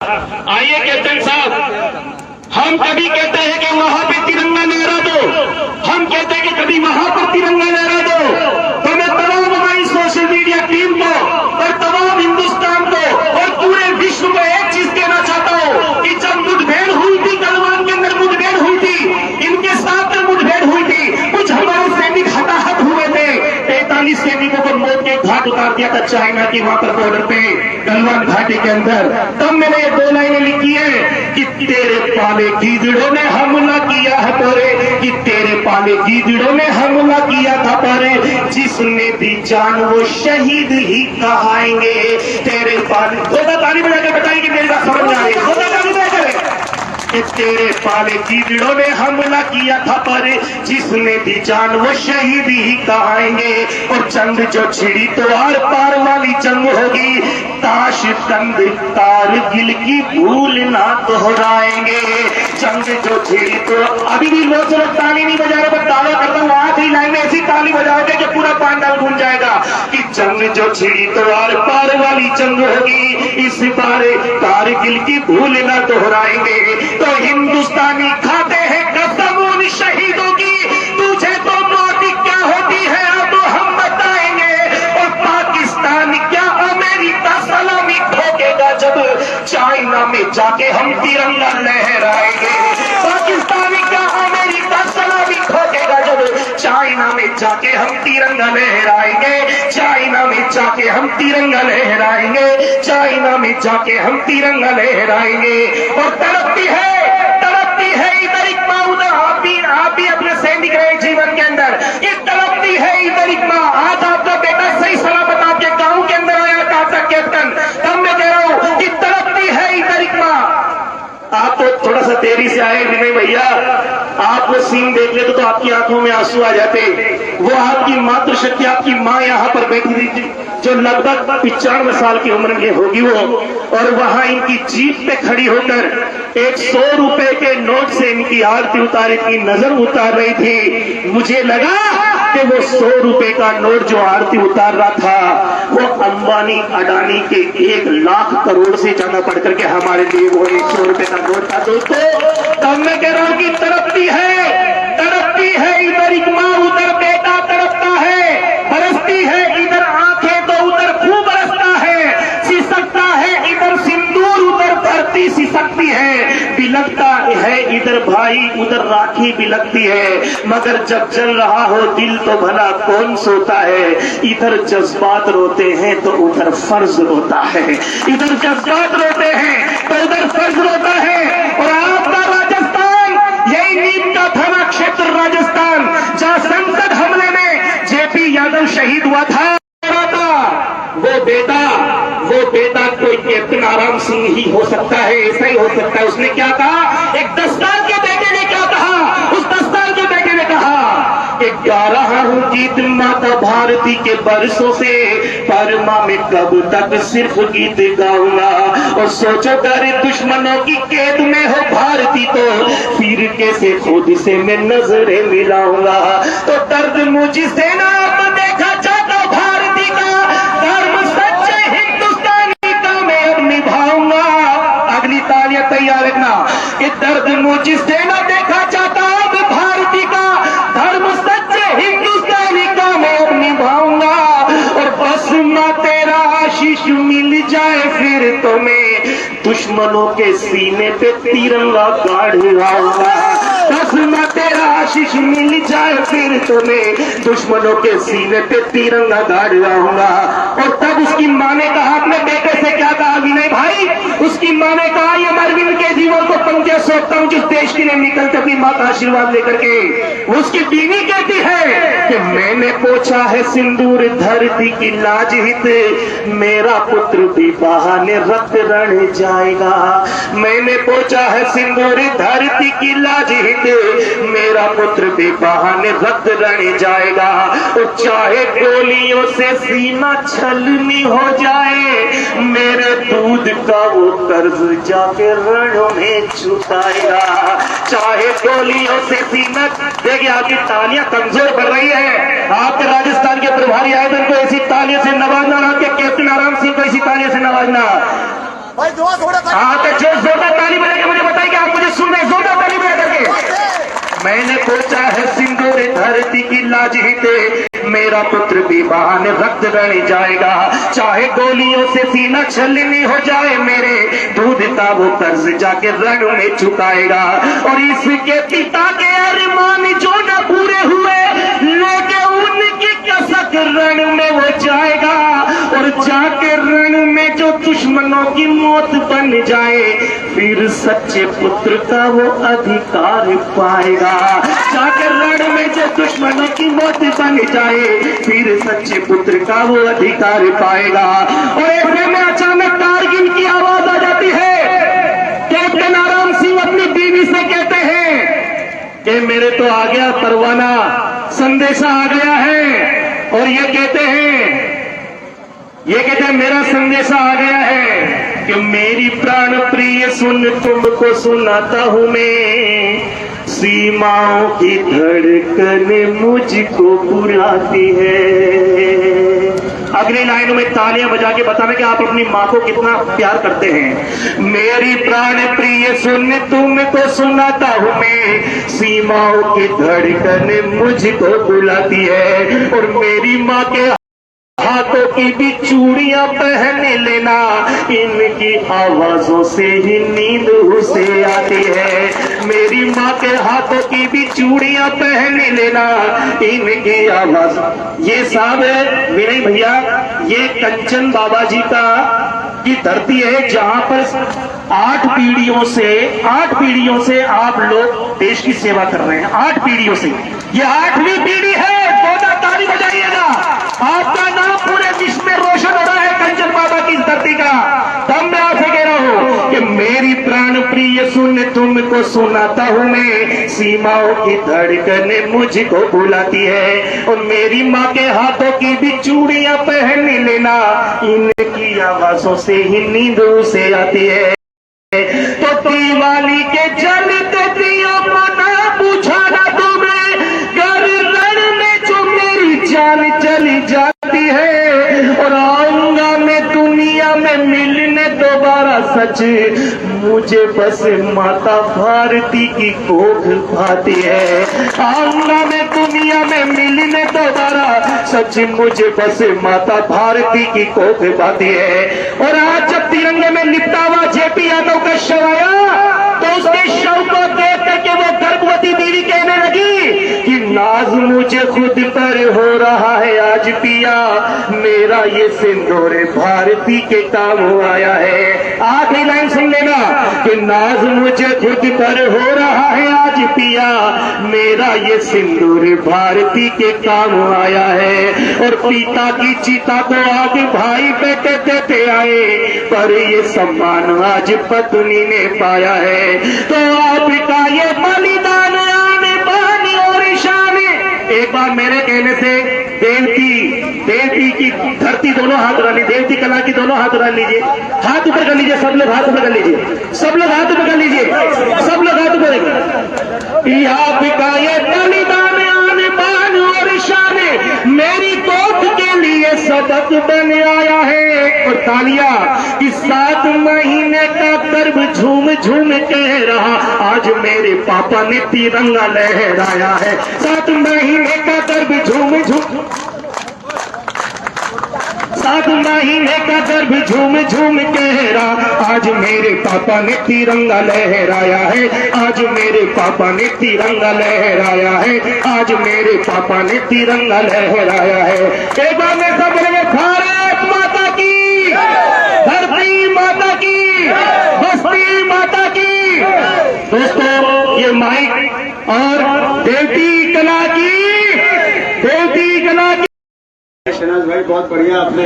आइए कैप्टन साहब, हम कभी कहते हैं कि वहां पे तिरंगा लहरा दो, हम कहते हैं कि कभी वहां पर तिरंगा लहरा दो। तो मैं तमाम हमारी सोशल मीडिया टीम को और तमाम हिंदुस्तान को और पूरे विश्व को एक चीज कहना चाहता हूं कि जब मुठभेड़ हुई थी, गलवान के अंदर मुठभेड़ हुई थी, इनके साथ मुठभेड़ हुई थी, कुछ हमारे सैनिक हताहत हुए थे, 43 सैनिकों को मौत के घाट उतार दिया था चाइना की वहां पर बॉर्डर पे गलवान घाटी के अंदर। तब मैंने ये 2 लाइनें लिखी है कि तेरे पाले गीदड़ों ने हमला किया है तोरे, कि तेरे पाले गीदड़ों ने हमला किया था तोरे, जिसने भी जान वो शहीद ही कहाएंगे। तेरे पाले थोड़ा ताली बजा के बताइए कि मेरी बात समझ आ रही है, थोड़ा ताली बजा कर। तेरे पाले गीदड़ों ने हमला किया था पर जिसने भी जान वो शहीद ही कहाएंगे। और जंग जो छिड़ी तो आर पार वाली जंग होगी, ताशकंद कारगिल की भूल ना दोहराएंगे। जंग जो छिड़ी तो अभी भी लोग ताली नहीं बजा रहे, पर दावा करता हूँ आखिरी लाइन में ऐसी ताली बजाओगे कि पूरा पांडाल गूंज जाएगा कि जंग जो छिड़ी तो आर पार वाली जंग होगी, इस बार कारगिल की भूल ना दोहराएंगे। तो हिंदुस्तानी खाते हैं कसम उन शहीदों की, तुझे तो मौत क्या होती है अब हम बताएंगे। और पाकिस्तान क्या अमेरिका सलामी ठोकेगा जब चाइना में जाके हम तिरंगा लहराएंगे। पाकिस्तान क्या अमेरिका सलामी ठोकेगा जब चाइना में जाके हम तिरंगा लहराएंगे। चाइना में जाके हम तिरंगा लहराएंगे। चाइना में जाके हम तिरंगा लहराएंगे। और तरक्की है इधर एक माँ, उधर आप भी अपने सैनिक रहे जीवन के अंदर, ये तरक्की है इधर एक माँ। आज आपका बेटा सही सलामत आपके गांव के अंदर आया था आपका कैप्टन, तब मैं कह रहा हूं कि तरक्की है इधर एक माँ। आप तो थोड़ा सा देरी से आए विनय भैया, आप वो सीन देख लेते तो आपकी आंखों में आंसू आ जाते। वो आपकी मातृशक्ति, आपकी माँ यहाँ पर बैठी थी जो लगभग 95 साल की उम्र में होगी वो, और वहां इनकी जीप पे खड़ी होकर 100 रुपए के नोट से इनकी आरती उतारी की नजर उतार रही थी। मुझे लगा कि वो 100 रुपए का नोट जो आरती उतार रहा था वो अंबानी अडानी के 1 लाख करोड़ से ज्यादा पढ़ करके हमारे लिए वो 100 रुपए का नोट था। दोस्तों तब मैं कह रहा हूं कि तरक्की है इधर एक माँ, उधर बेटा तड़पता है, बरसती है इधर आंखें तो उधर खूब बरसता है, सिसकता है इधर सिंदूर उधर धरती सिसकती है, बिलकता है इधर भाई उधर राखी बिलकती है। मगर जब जल रहा हो दिल तो भला कौन सोता है, इधर जज्बात रोते हैं तो उधर फर्ज रोता है, इधर जज्बात रोते हैं तो उधर फर्ज रोता है। और आपका राजस्थान यही नीम का थाना क्षेत्र राजस्थान, जहां संसद हमले में जेपी यादव शहीद हुआ था, वो बेटा कोई कैप्टन आराम सिंह ही हो सकता है, ऐसा ही हो सकता है। उसने क्या कहा, एक 10 साल के बेटे ने क्या कहा, उस 10 साल के बेटे ने कहा कि गा रहा हूं गीत माता भारती के बरसों से, पर मां में कब तक सिर्फ गीत गाऊंगा। और सोचो कर दुश्मनों की कैद में हो भारती तो फिर कैसे खुद से मैं नजरें मिलाऊंगा। तो दर्द मुझसे ना अब देखा जाता भारती का, धर्म सच्चे हिंदुस्तानी का मैं अब निभाऊंगा। अगली तालियां तैयार रखना कि दर्द मुझसे ना देखा जाता अब भारती का, धर्म सच्चे हिंदुस्तानी का मैं अब निभाऊंगा। और बस ना तेरा आशीष मिल जाए फिर तो मैं दुश्मनों के सीने पे तिरंगा गाड़ लाऊंगा। बस ना तेरा आशीष मिल जाए फिर तो मैं दुश्मनों के सीने पे तिरंगा गाड़ लाऊंगा। और तब उसकी माँ ने कहा, अपने बेटे से क्या कहा विनय भाई, उसकी माँ ने कहा, ये अरविंद केजरीवाल को पंक्तियां सौंपता हूं जिस देश के लिए निकलते अपनी माँ का आशीर्वाद लेकर के। उसकी बीवी कहती है कि मैंने पोछा है सिंदूर धरती की लाज हित, मेरा पुत्र भी बहाने रक्त रण जाएगा। मैंने पोछा है सिंदूर धरती की लाज हित, मेरा पुत्र भी बहाने रक्त रण जाएगा। और चाहे गोलियों से सीना छलनी हो जाए, मेरे दूध का वो कर्ज जाके रणों में चुकाएगा। चाहे गोलियों से सीना, देखिए आपकी तालियां कमजोर पड़ रही है। आपके राजस्थान के प्रभारी आयोजन को ऐसी तालियों से नवाजना, आपके कैप्टन आराम सिंह को ऐसी तालियों से नवाजना। आपके अब्दुल्ला जीते, मेरा पुत्र भी बहाने रक्त बन जाएगा, चाहे गोलियों से सीना छलनी हो जाए, मेरे दूध का वो कर्ज जाके रण में चुकाएगा। और इसके पिता के अरमान जो न पूरे हुए, लेके उनकी कसक रण में वो जाएगा, और जाके रण में जो दुश्मनों की मौत बन जाए, फिर सच्चे पुत्र का वो अधिकार पाएगा। जाके रण में जो दुश्मनों की मौत बन जाए, फिर सच्चे पुत्र का वो अधिकार पाएगा। और ऐसे में अचानक कारगिल की आवाज आ जाती है। कैप्टन आराम सिंह अपनी बीवी से कहते हैं कि मेरे तो आ गया परवाना, संदेशा आ गया है। और ये कहते हैं मेरा संदेशा आ गया है कि मेरी प्राण प्रिय सुन, तुमको सुनाता हूं मैं, सीमाओं की धड़कन मुझको बुलाती है। अगली लाइनों में तालियां बजा के बताना कि आप अपनी माँ को कितना प्यार करते हैं। मेरी प्राण प्रिय सुन, तुमको सुनाता हूं मैं, सीमाओं की धड़कन मुझको बुलाती है। और मेरी माँ के हाथों की भी चूड़ियां पहन लेना, इनकी आवाजों से ही नींद उसे आती है। मेरी माँ के हाथों की भी चूड़ियां पहन लेना, इनकी आवाज। ये साहब विनय भैया, ये कंचन बाबा जी का की धरती है, जहां पर 8 पीढ़ियों से आप लोग देश की सेवा कर रहे हैं। 8 पीढ़ियों से, ये 8वीं पीढ़ी है। बहुत ताली बजाइएगा, आपका नाम पूरे विश्व में रोशन हो रहा है कंचन बाबा की धरती का। तब मैं आपसे कह रहा हूं कि मेरी प्राण प्रिय सुन, तुमको सुनाता हूं मैं, सीमाओं की धड़कन मुझको बुलाती है। और मेरी माँ के हाथों की भी चूड़ियां पहन लेना, इनकी आवाजों से ही नींद उसे आती है। तो दिवाली के जलते दियों को ना बुझाना तुम्हें, घर रण में जो मेरी जान चली जाती है। और आऊंगा मैं दुनिया में मिलने दोबारा, सच मुझे बस माता भारती की कोख भाती है। आऊंगा मैं दुनिया में मिलने दोबारा, सच मुझे बस माता भारती की कोख भाती है। और आज जब तिरंगे में लिपटा हुआ जेपी यादव का शव आया, तो उसके शव को देख करके वो गर्भवती बीवी कहने लगी कि नाज मुझे खुद पर हो रहा है आज पिया, मेरा ये सिंदूर भारती के काम आया है। आखिरी लाइन सुन लेना कि नाज मुझे खुद पर हो रहा है आज पिया, मेरा ये सिंदूर भारती के काम आया है। और पिता की चिता को आग भाई बेटे देते आए, पर ये सम्मान आज पत्नी ने पाया है। तो आपका ये बलिदान आने बानी और शान, एक बार मेरे कहने से देवती की धरती दोनों हाथ उठा लीजिए, देवती कला की दोनों हाथ उठा लीजिए, हाथ ऊपर कर लीजिए, सब लोग हाथ ऊपर कर लीजिए, सब लोग हाथ ऊपर कर लीजिए, सब लोग हाथ ऊपर। आपका ये बलिदान आने बान और शान, मेरी कोख के लिए सबक बन आया है। और तालियां कि 7 महीने का गर्भ झूम झूम कह रहा, आज मेरे पापा ने तिरंगा लहराया है। 7 महीने का गर्भ झूम झूम, 7 महीने का गर्भ झूम झूम कह रहा, आज मेरे पापा ने तिरंगा लहराया है। आज मेरे पापा ने तिरंगा लहराया है। आज मेरे पापा ने तिरंगा लहराया है। एक बार में सब बोलेंगे भारत माता की, धरती माता की, बस्ती माता की। दोस्तों, ये माइक और देवती कला की शहनाज भाई, बहुत बढ़िया आपने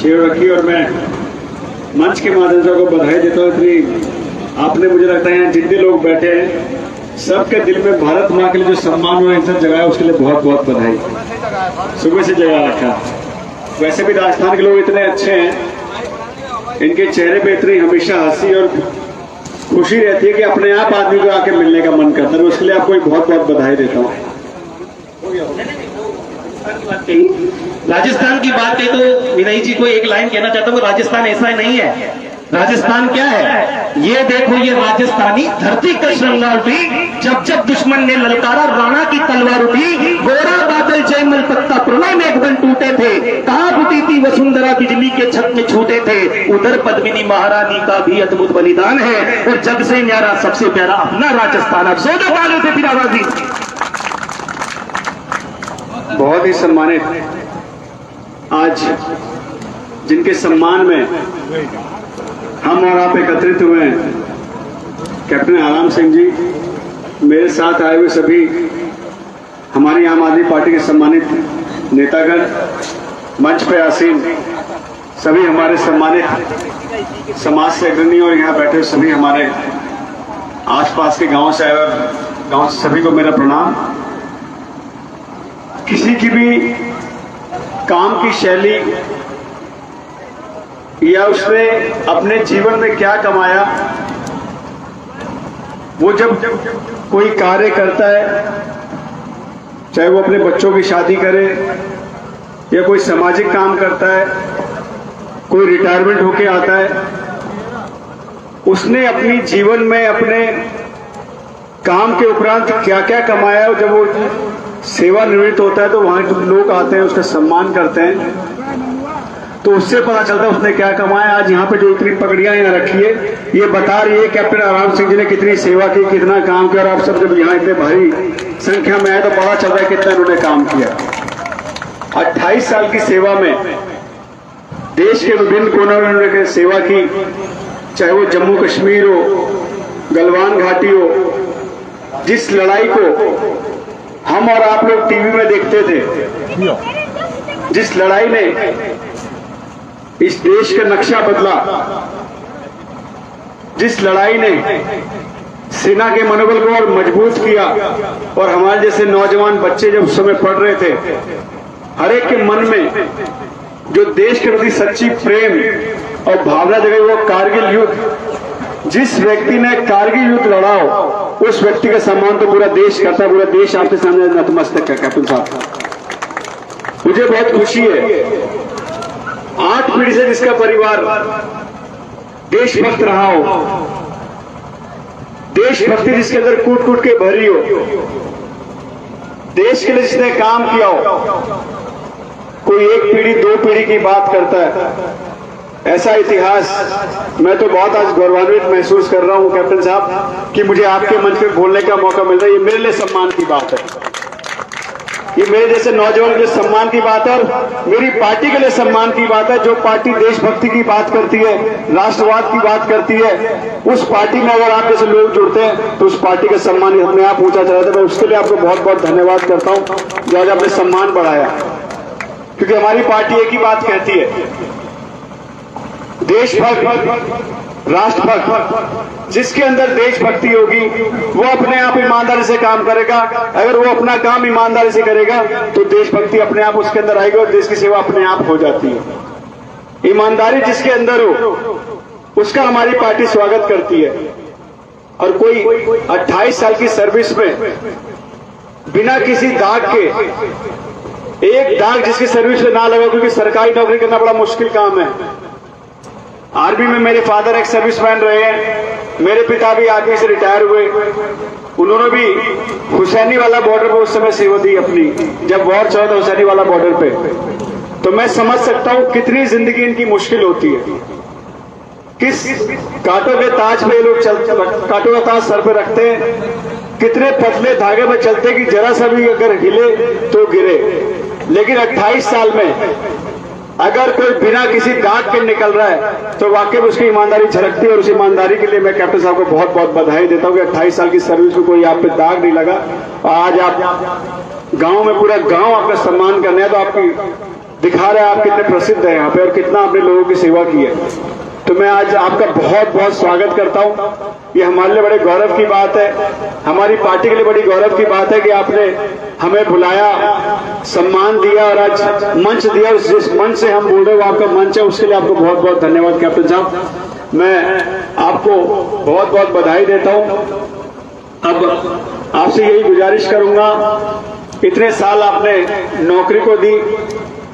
छेड़ रखी। और मैं मंच के माध्यम से आपको बधाई देता हूँ। इतनी आपने, मुझे लगता है जितने लोग बैठे हैं सबके दिल में भारत माँ के लिए जो सम्मान हुआ इज्जत जगाया, उसके लिए बहुत बहुत बधाई। सुबह से जगा रखा। वैसे भी राजस्थान के लोग इतने अच्छे हैं, इनके चेहरे पे इतनी हमेशा हंसी और खुशी रहती है कि अपने आप आदमी को आके मिलने का मन करता है। उसके लिए आपको बहुत बहुत बधाई देता हूँ। राजस्थान की बात है तो विनय जी को एक लाइन कहना चाहता हूँ, राजस्थान ऐसा नहीं है। राजस्थान क्या है? ये देखो, ये राजस्थानी धरती का श्रृंगार भी जब जब दुश्मन ने ललकारा राणा की तलवार उठी, गोरा बादल जयमल पत्ता प्रलय में बन टूटे थे, कहां फूटी थी वसुंधरा बिजली के छत में छूटे थे, उधर पद्मिनी महारानी का भी अद्भुत बलिदान है, और जग से न्यारा सबसे प्यारा अपना राजस्थान। अब 14 तालियों से फिर आवाजी। बहुत ही सम्मानित आज जिनके सम्मान में हम और आप एकत्रित हुए हैं, कैप्टन आराम सिंह जी, मेरे साथ आए हुए सभी हमारी आम आदमी पार्टी के सम्मानित नेतागण, मंच पे आसीन सभी हमारे सम्मानित समाज से अग्रणी और यहाँ बैठे सभी हमारे आसपास के गांव से आए और गांव से सभी को मेरा प्रणाम। किसी की भी काम की शैली या उसने अपने जीवन में क्या कमाया, वो जब कोई कार्य करता है, चाहे वो अपने बच्चों की शादी करे या कोई सामाजिक काम करता है, कोई रिटायरमेंट होके आता है, उसने अपनी जीवन में अपने काम के उपरांत क्या क्या कमाया है, जब वो सेवानिवृत्त होता है तो वहां लोग आते हैं, उसका सम्मान करते हैं, तो उससे पता चलता है उसने क्या कमाया। आज यहाँ पे जो इतनी पगड़ियां यहाँ रखी है, ये बता रही है कैप्टन आराम सिंह जी ने कितनी सेवा की, कितना काम किया, और आप सब जब यहाँ इतने भारी संख्या में आए तो पता चल रहा है कितना उन्होंने काम किया। 28 साल की सेवा में देश के विभिन्न कोनों में उन्होंने सेवा की, चाहे वो जम्मू कश्मीर हो, गलवान घाटी हो, जिस लड़ाई को हम और आप लोग टीवी में देखते थे, जिस लड़ाई ने इस देश का नक्शा बदला, जिस लड़ाई ने सेना के मनोबल को और मजबूत किया, और हमारे जैसे नौजवान बच्चे जब उस समय पढ़ रहे थे, हर एक के मन में जो देश के प्रति सच्ची प्रेम और भावना जगाई, वो कारगिल युद्ध, जिस व्यक्ति ने कारगिल युद्ध लड़ा हो, उस व्यक्ति का सम्मान तो पूरा देश करता है, पूरा देश आपके सामने नतमस्तक है। कैप्टन साहब, मुझे बहुत खुशी है, 8 पीढ़ी से जिसका परिवार देशभक्त रहा हो, देशभक्ति जिसके अंदर कूट कूट के भरी हो, देश के लिए जिसने काम किया हो, कोई 1 पीढ़ी 2 पीढ़ी की बात करता है, ऐसा इतिहास मैं तो बहुत आज गौरवान्वित महसूस कर रहा हूं कैप्टन साहब कि मुझे आपके मंच पे बोलने का मौका मिल रहा है। ये मेरे लिए सम्मान की बात है, ये मेरे जैसे नौजवान के लिए सम्मान की बात है, और मेरी पार्टी के लिए सम्मान की बात है। जो पार्टी देशभक्ति की बात करती है, राष्ट्रवाद की बात करती है, उस पार्टी में अगर आप जैसे लोग जुड़ते हैं तो उस पार्टी का सम्मान अपने आप ऊंचा चला जाता है। मैं उसके लिए आपको बहुत बहुत धन्यवाद करता हूं जो आज आपने सम्मान बढ़ाया, क्योंकि हमारी पार्टी एक ही बात कहती है, देशभक्त, राष्ट्रभक्त, जिसके अंदर देशभक्ति होगी वो अपने आप ईमानदारी से काम करेगा। अगर वो अपना काम ईमानदारी से करेगा तो देशभक्ति अपने आप उसके अंदर आएगी और देश की सेवा अपने आप हो जाती है। ईमानदारी जिसके अंदर हो उसका हमारी पार्टी स्वागत करती है। और कोई 28 साल की सर्विस में बिना किसी दाग के, एक दाग जिसकी सर्विस में ना लगा, क्योंकि सरकारी नौकरी करना बड़ा मुश्किल काम है। आर्मी में मेरे फादर एक सर्विसमैन रहे हैं, मेरे पिता भी आर्मी से रिटायर हुए, उन्होंने भी हुसैनी वाला बॉर्डर पर उस समय सेवा दी अपनी, जब वॉर चला था हुसैनी वाला बॉर्डर पे। तो मैं समझ सकता हूं कितनी जिंदगी इनकी मुश्किल होती है, किस कांटों के ताज पे लोग कांटों का ताज सर पे रखते हैं, कितने पतले धागे में चलते कि जरा सा भी अगर हिले तो गिरे। लेकिन 28 साल में अगर कोई बिना किसी दाग के निकल रहा है तो वाकई में उसकी ईमानदारी झलकती है। और उस ईमानदारी के लिए मैं कैप्टन साहब को बहुत बहुत बधाई देता हूं कि 28 साल की सर्विस में कोई आप पे दाग नहीं लगा। और आज आप गांव में, पूरा गांव आपका सम्मान करने है, तो आपकी दिखा रहे हैं आप कितने प्रसिद्ध है यहाँ पे और कितना आपने लोगों की सेवा की है। तो मैं आज आपका बहुत बहुत स्वागत करता हूं। ये हमारे लिए बड़े गौरव की बात है, हमारी पार्टी के लिए बड़ी गौरव की बात है कि आपने हमें बुलाया, सम्मान दिया और आज मंच दिया। जिस मंच से हम बोल रहे हो आपका मंच है, उसके लिए आपको बहुत बहुत धन्यवाद कैप्टन साहब। मैं आपको बहुत बहुत बधाई देता हूं। अब आपसे यही गुजारिश करूंगा, इतने साल आपने नौकरी को दी,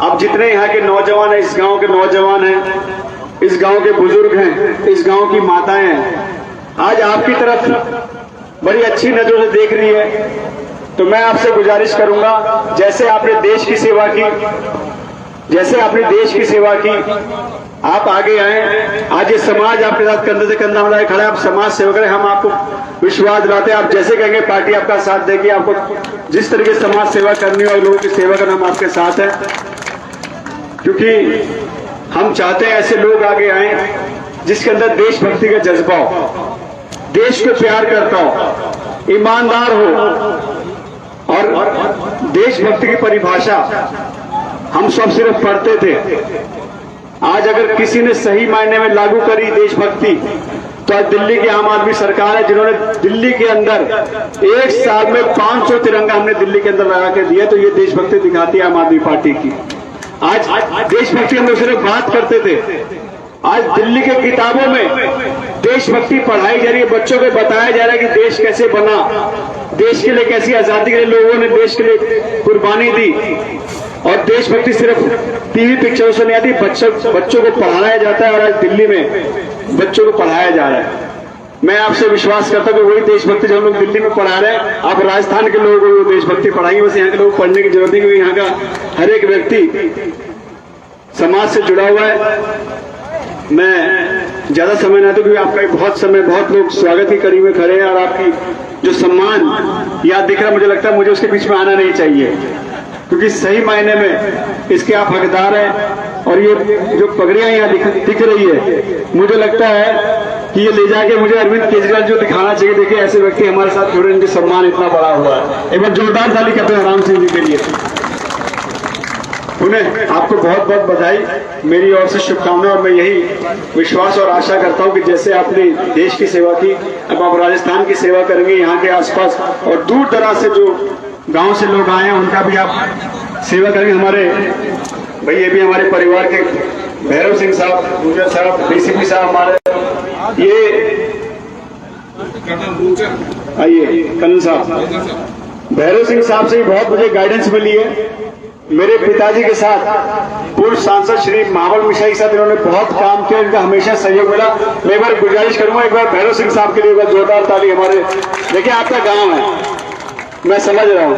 अब जितने यहाँ के नौजवान हैं, इस गांव के नौजवान हैं, इस गांव के बुजुर्ग हैं, इस गांव की माताएं हैं, आज आपकी तरफ बड़ी अच्छी नजरों से देख रही है। तो मैं आपसे गुजारिश करूंगा, जैसे आपने देश की सेवा की, आप आगे आए। आज ये समाज आपके साथ कंधे से कंधा मिलाए खड़ा है, आप समाज सेवक हैं। हम आपको विश्वास दिलाते हैं, आप जैसे कहेंगे पार्टी आपका साथ देगी। आपको जिस तरीके से समाज सेवा करनी और लोगों की सेवा करना, हम आपके साथ हैं, क्योंकि हम चाहते हैं ऐसे लोग आगे आए जिसके अंदर देशभक्ति का जज्बा हो, देश को प्यार करता हो, ईमानदार हो। और देशभक्ति की परिभाषा हम सब सिर्फ पढ़ते थे। आज अगर किसी ने सही मायने में लागू करी देशभक्ति, तो आज दिल्ली की आम आदमी सरकार है, जिन्होंने दिल्ली के अंदर 1 साल में 500 तिरंगा हमने दिल्ली के अंदर लगा के दिए। तो ये देशभक्ति दिखाती है आम आदमी पार्टी की। आज देशभक्ति हम लोग सिर्फ बात करते थे, आज दिल्ली के किताबों में देशभक्ति पढ़ाई जा रही है। बच्चों को बताया जा रहा है कि देश कैसे बना, देश के लिए कैसी आजादी के लिए लोगों ने देश के लिए कुर्बानी दी। और देशभक्ति सिर्फ टीवी पिक्चरों से नहीं आती, बच्चों को पढ़ाया जाता है। और आज दिल्ली में बच्चों को पढ़ाया जा रहा है। मैं आपसे विश्वास करता हूं कि वही देशभक्ति जो हम लोग दिल्ली में पढ़ा रहे हैं, आप राजस्थान के लोगों को वो देशभक्ति पढ़ाएंगे। बस यहाँ के लोग पढ़ने की जरूरत नहीं, क्योंकि यहाँ का हर एक व्यक्ति समाज से जुड़ा हुआ है। मैं ज्यादा समय ना दूं, क्योंकि आपका बहुत लोग स्वागत की कड़ी में खड़े हैं। और आपकी जो सम्मान याद दिख रहा है, मुझे लगता है मुझे उसके बीच में आना नहीं चाहिए, क्योंकि सही मायने में इसके आप हकदार हैं। और ये जो पगड़ियां यहाँ दिख रही है, मुझे लगता है कि ये ले जाके मुझे अरविंद केजरीवाल जो दिखाना चाहिए। देखिए ऐसे व्यक्ति हमारे साथ जुड़े, इनके सम्मान इतना बड़ा हुआ है। एक बार जोरदार ताली करते हैं राम सिंह जी के लिए। उन्हें आपको बहुत बहुत बधाई, मेरी ओर से शुभकामनाएं। और मैं यही विश्वास और आशा करता हूं कि जैसे आपने देश की सेवा की, अब आप राजस्थान की सेवा करेंगे। यहाँ के आसपास और दूर दराज से जो गांव से लोग आए हैं, उनका भी आप सेवा करेंगे। हमारे भाई ये भी हमारे परिवार के भैरव सिंह साहब, गुजर साहब, डीसीपी साहब हमारे, ये आइए कनन साहब, भैरव सिंह साहब से बहुत मुझे गाइडेंस मिली है। मेरे पिताजी के साथ पूर्व सांसद श्री महाबल मिश्रा के साथ इन्होंने बहुत काम किया, इनका हमेशा सहयोग मिला। मैं एक बार गुजारिश करूंगा, एक बार भैरव सिंह साहब के लिए एक बार जोरदार ताली। हमारे देखिए आपका गांव है, मैं समझ रहा हूं,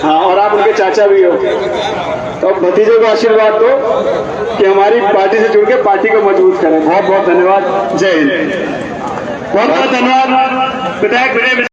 हाँ, और आप उनके चाचा भी हो, तो भतीजे को आशीर्वाद दो कि हमारी पार्टी से जुड़ के पार्टी को मजबूत करें। बहुत बहुत धन्यवाद, जय हिंद। बहुत बहुत धन्यवाद विधायक विजय।